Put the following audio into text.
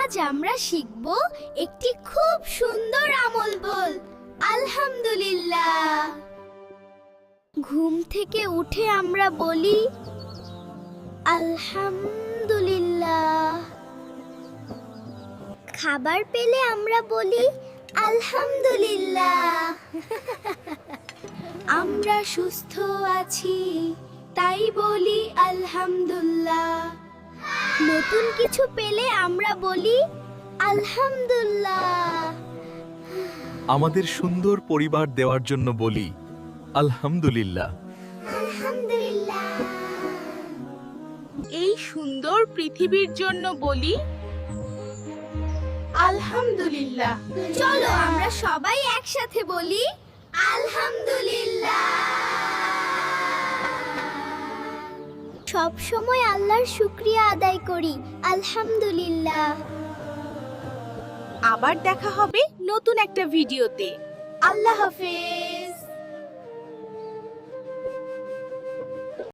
আজ আমরা শিখব একটি খুব সুন্দর আমল বল আলহামদুলিল্লাহ। ঘুম থেকে উঠে আমরা বলি আলহামদুলিল্লাহ। খাবার পেলে আমরা বলি আলহামদুলিল্লাহ। আমরা সুস্থ আছি তাই বলি আলহামদুলিল্লাহ। নতুন কিছু পেলে আমরা বলি আলহামদুলিল্লাহ। আমাদের সুন্দর পরিবার দেওয়ার জন্য বলি আলহামদুলিল্লাহ। আলহামদুলিল্লাহ। এই সুন্দর পৃথিবীর জন্য বলি আলহামদুলিল্লাহ। চলো আমরা সবাই একসাথে বলি আলহামদুলিল্লাহ। সব সময় আল্লাহর শুকরিয়া আদায় করি আলহামদুলিল্লাহ। আবার দেখা হবে নতুন একটা ভিডিওতে। আল্লাহ হাফেজ।